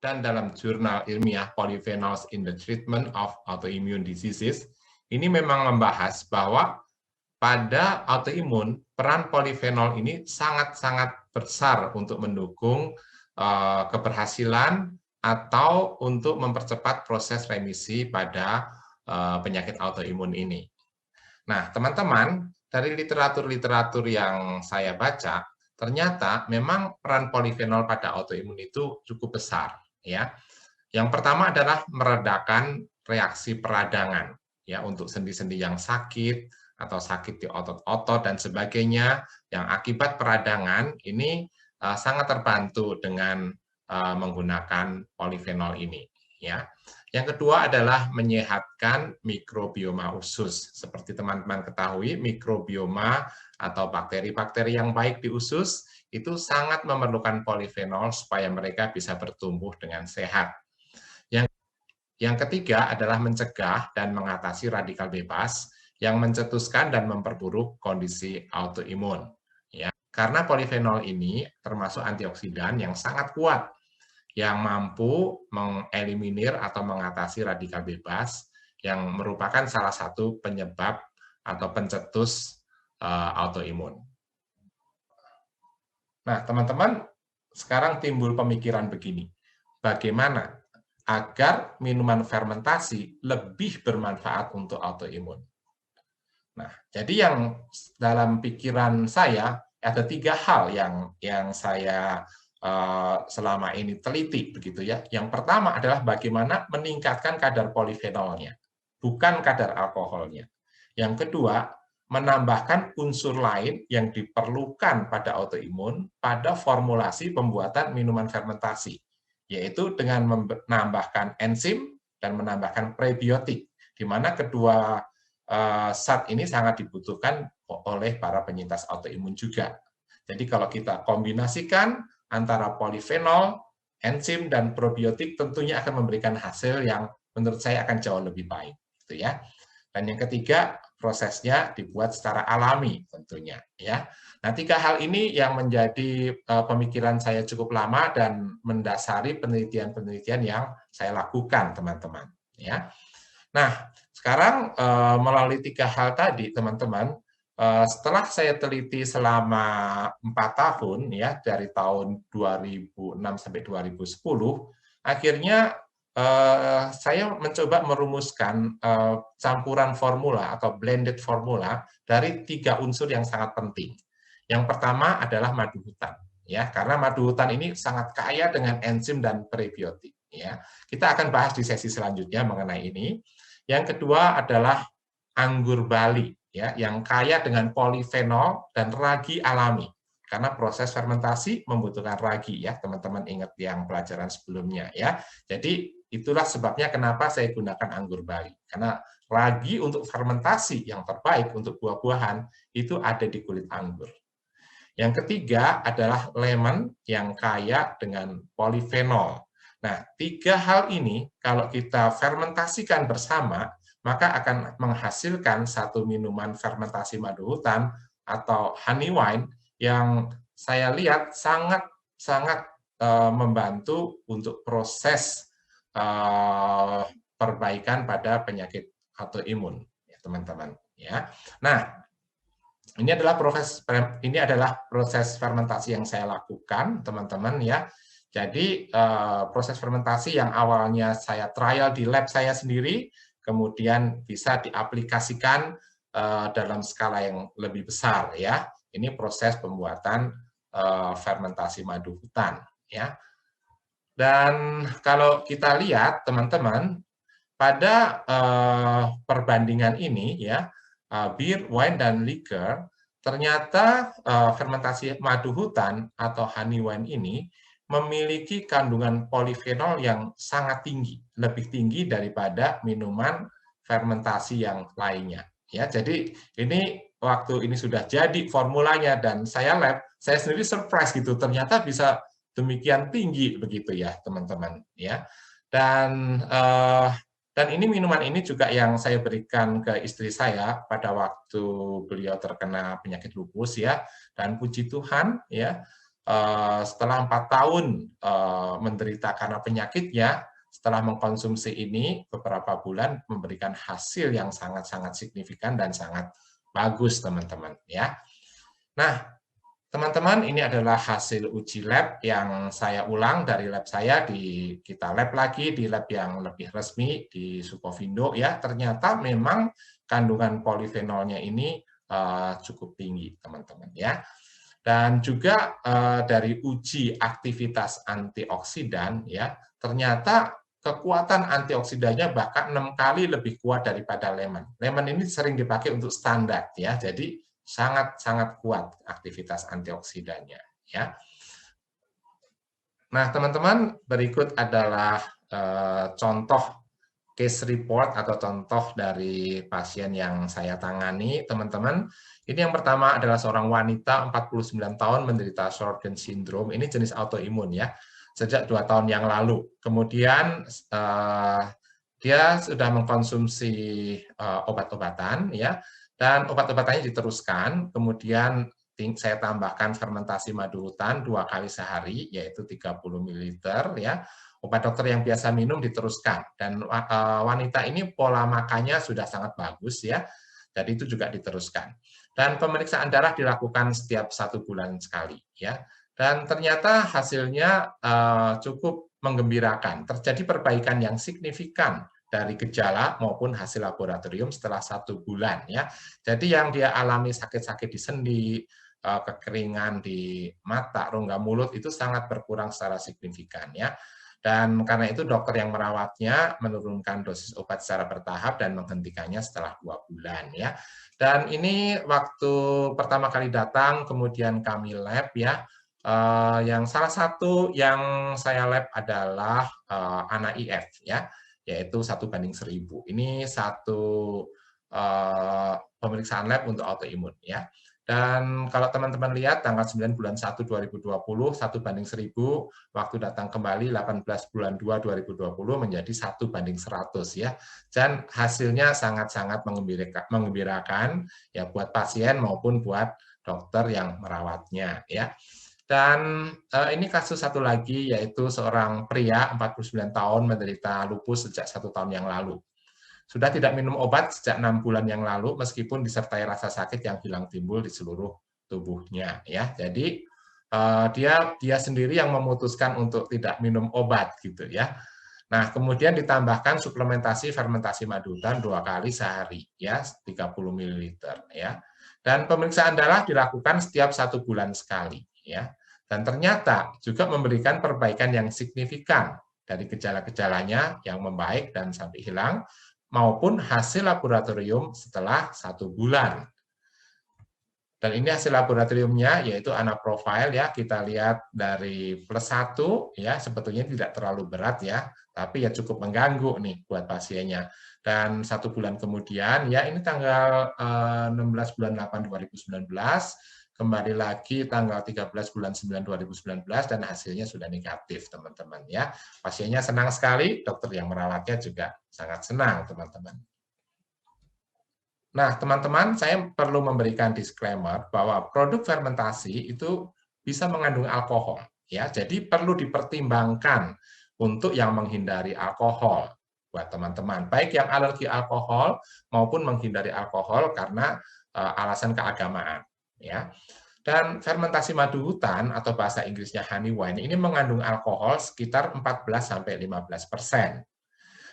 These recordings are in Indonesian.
dan dalam jurnal ilmiah Polyphenols in the Treatment of Autoimmune Diseases, ini memang membahas bahwa pada autoimun, peran polifenol ini sangat-sangat besar untuk mendukung keberhasilan atau untuk mempercepat proses remisi pada penyakit autoimun ini. Nah, teman-teman, dari literatur-literatur yang saya baca, ternyata memang peran polifenol pada autoimun itu cukup besar. Ya, yang pertama adalah meredakan reaksi peradangan, ya, untuk sendi-sendi yang sakit atau sakit di otot-otot dan sebagainya yang akibat peradangan ini sangat terbantu dengan menggunakan polifenol ini. Ya, yang kedua adalah menyehatkan mikrobioma usus. Seperti teman-teman ketahui, mikrobioma atau bakteri-bakteri yang baik di usus itu sangat memerlukan polifenol supaya mereka bisa bertumbuh dengan sehat. Yang ketiga adalah mencegah dan mengatasi radikal bebas yang mencetuskan dan memperburuk kondisi autoimun. Ya, karena polifenol ini termasuk antioksidan yang sangat kuat, yang mampu mengeliminir atau mengatasi radikal bebas yang merupakan salah satu penyebab atau pencetus autoimun. Nah, teman-teman, sekarang timbul pemikiran begini, bagaimana agar minuman fermentasi lebih bermanfaat untuk autoimun? Nah, jadi yang dalam pikiran saya ada 3 hal yang saya selama ini teliti begitu ya. Yang pertama adalah bagaimana meningkatkan kadar polifenolnya, bukan kadar alkoholnya. Yang kedua, menambahkan unsur lain yang diperlukan pada autoimun pada formulasi pembuatan minuman fermentasi, yaitu dengan menambahkan enzim dan menambahkan prebiotik, di mana kedua zat ini sangat dibutuhkan oleh para penyintas autoimun juga. Jadi kalau kita kombinasikan antara polifenol, enzim, dan probiotik tentunya akan memberikan hasil yang menurut saya akan jauh lebih baik. Gitu ya. Dan yang ketiga, prosesnya dibuat secara alami tentunya. Ya. Nah, 3 hal ini yang menjadi pemikiran saya cukup lama dan mendasari penelitian-penelitian yang saya lakukan, teman-teman. Ya. Nah, sekarang melalui 3 hal tadi, teman-teman, setelah saya teliti selama 4 tahun, ya, dari tahun 2006 sampai 2010, akhirnya saya mencoba merumuskan campuran formula atau blended formula dari 3 unsur yang sangat penting. Yang pertama adalah madu hutan, ya, karena madu hutan ini sangat kaya dengan enzim dan prebiotik. Ya, kita akan bahas di sesi selanjutnya mengenai ini. Yang kedua adalah anggur Bali, ya, yang kaya dengan polifenol dan ragi alami. Karena proses fermentasi membutuhkan ragi, ya, teman-teman ingat yang pelajaran sebelumnya, ya. Jadi itulah sebabnya kenapa saya gunakan anggur Bali. Karena ragi untuk fermentasi yang terbaik untuk buah-buahan itu ada di kulit anggur. Yang ketiga adalah lemon yang kaya dengan polifenol. Nah, 3 hal ini kalau kita fermentasikan bersama, maka akan menghasilkan satu minuman fermentasi madu hutan atau honey wine yang saya lihat sangat membantu untuk proses perbaikan pada penyakit autoimun, ya, teman-teman. Ya. Nah, ini adalah proses fermentasi yang saya lakukan, teman-teman, ya. Jadi proses fermentasi yang awalnya saya trial di lab saya sendiri, kemudian bisa diaplikasikan dalam skala yang lebih besar, ya. Ini proses pembuatan fermentasi madu hutan, ya. Dan kalau kita lihat, teman-teman, pada perbandingan ini, ya, bir, wine, dan liquor, ternyata fermentasi madu hutan atau honey wine ini memiliki kandungan polifenol yang sangat tinggi, lebih tinggi daripada minuman fermentasi yang lainnya. Ya, jadi ini waktu ini sudah jadi formulanya dan saya lab, saya sendiri surprise gitu, ternyata bisa demikian tinggi begitu ya, teman-teman. Ya, dan ini minuman ini juga yang saya berikan ke istri saya pada waktu beliau terkena penyakit lupus, ya. Dan puji Tuhan, ya, setelah 4 tahun menderita karena penyakitnya, setelah mengkonsumsi ini beberapa bulan memberikan hasil yang sangat-sangat signifikan dan sangat bagus, teman-teman, ya. Nah, teman-teman, ini adalah hasil uji lab yang saya ulang dari lab saya, kita lab lagi di lab yang lebih resmi di Sukovindo, ya. Ternyata memang kandungan polifenolnya ini cukup tinggi, teman-teman, ya. Dan juga dari uji aktivitas antioksidan, ya, ternyata kekuatan antioksidannya bahkan 6 kali lebih kuat daripada lemon. Lemon ini sering dipakai untuk standar, ya, jadi sangat-sangat kuat aktivitas antioksidannya, ya. Nah, teman-teman, berikut adalah contoh case report atau contoh dari pasien yang saya tangani, teman-teman. Ini yang pertama adalah seorang wanita 49 tahun menderita Sjögren syndrome. Ini jenis autoimun, ya, sejak 2 tahun yang lalu. Kemudian dia sudah mengkonsumsi obat-obatan, ya, dan obat-obatannya diteruskan. Kemudian saya tambahkan fermentasi madu hutan 2 kali sehari, yaitu 30 ml, ya. Obat dokter yang biasa minum diteruskan, dan wanita ini pola makannya sudah sangat bagus, ya, jadi itu juga diteruskan. Dan pemeriksaan darah dilakukan setiap 1 bulan sekali, ya, dan ternyata hasilnya cukup menggembirakan. Terjadi perbaikan yang signifikan dari gejala maupun hasil laboratorium setelah 1 bulan, ya. Jadi yang dia alami sakit-sakit di sendi, kekeringan di mata, rongga mulut itu sangat berkurang secara signifikan, ya. Dan karena itu dokter yang merawatnya menurunkan dosis obat secara bertahap dan menghentikannya setelah 2 bulan, ya. Dan ini waktu pertama kali datang, kemudian kami lab, ya. Yang salah satu yang saya lab adalah ANA IF, ya, yaitu 1:1000. Ini satu pemeriksaan lab untuk autoimun, ya. Dan kalau teman-teman lihat tanggal 9 bulan 1 2020, 1:1000, waktu datang kembali 18 bulan 2 2020 menjadi 1:100, ya. Dan hasilnya sangat-sangat menggembirakan, ya, buat pasien maupun buat dokter yang merawatnya, ya. Dan ini kasus satu lagi, yaitu seorang pria 49 tahun menderita lupus sejak 1 tahun yang lalu. Sudah tidak minum obat sejak 6 bulan yang lalu, meskipun disertai rasa sakit yang hilang timbul di seluruh tubuhnya, ya. Jadi dia sendiri yang memutuskan untuk tidak minum obat, gitu, ya. Nah, kemudian ditambahkan suplementasi fermentasi madu hutan 2 kali sehari, ya, 30 ml, ya. Dan pemeriksaan darah dilakukan setiap 1 bulan sekali, ya. Dan ternyata juga memberikan perbaikan yang signifikan dari gejala-gejalanya yang membaik dan sampai hilang, maupun hasil laboratorium setelah 1 bulan. Dan ini hasil laboratoriumnya, yaitu ANA profile, ya, kita lihat dari +1, ya, sebetulnya tidak terlalu berat, ya, tapi ya cukup mengganggu nih buat pasiennya. Dan 1 bulan kemudian, ya, ini tanggal 16 bulan 8 2019, kembali lagi tanggal 13 bulan 9 2019, dan hasilnya sudah negatif, teman-teman, ya. Pasiennya senang sekali, dokter yang merawatnya juga sangat senang, teman-teman. Nah, teman-teman, saya perlu memberikan disclaimer bahwa produk fermentasi itu bisa mengandung alkohol, ya. Jadi perlu dipertimbangkan untuk yang menghindari alkohol buat teman-teman, baik yang alergi alkohol maupun menghindari alkohol karena alasan keagamaan, ya. Dan fermentasi madu hutan atau bahasa Inggrisnya honey wine ini mengandung alkohol sekitar 14–15%.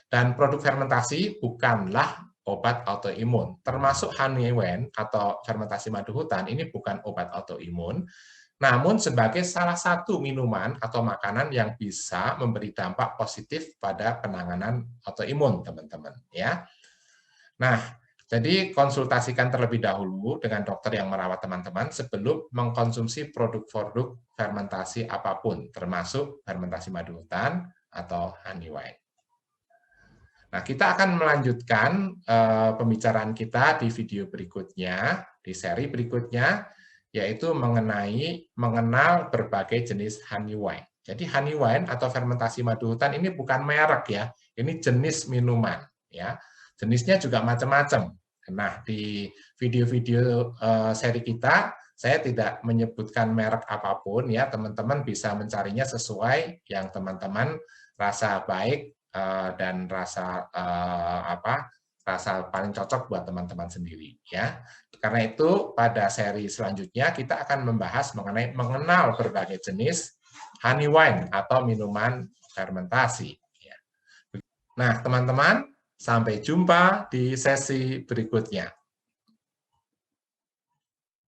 Dan produk fermentasi bukanlah obat autoimun. Termasuk honey wine atau fermentasi madu hutan ini bukan obat autoimun, namun sebagai salah satu minuman atau makanan yang bisa memberi dampak positif pada penanganan autoimun, teman-teman, ya. Nah, jadi konsultasikan terlebih dahulu dengan dokter yang merawat teman-teman sebelum mengkonsumsi produk-produk fermentasi apapun, termasuk fermentasi madu hutan atau honey wine. Nah, kita akan melanjutkan pembicaraan kita di video berikutnya, di seri berikutnya, yaitu mengenal berbagai jenis honey wine. Jadi honey wine atau fermentasi madu hutan ini bukan merek, ya, ini jenis minuman, ya. Jenisnya juga macam-macam. Nah, di video-video seri kita, Saya tidak menyebutkan merek apapun ya, teman-teman bisa mencarinya sesuai yang teman-teman rasa baik dan rasa rasa paling cocok buat teman-teman sendiri ya. Karena itu pada seri selanjutnya kita akan membahas mengenai mengenal berbagai jenis honey wine atau minuman fermentasi. Nah, teman-teman, sampai jumpa di sesi berikutnya.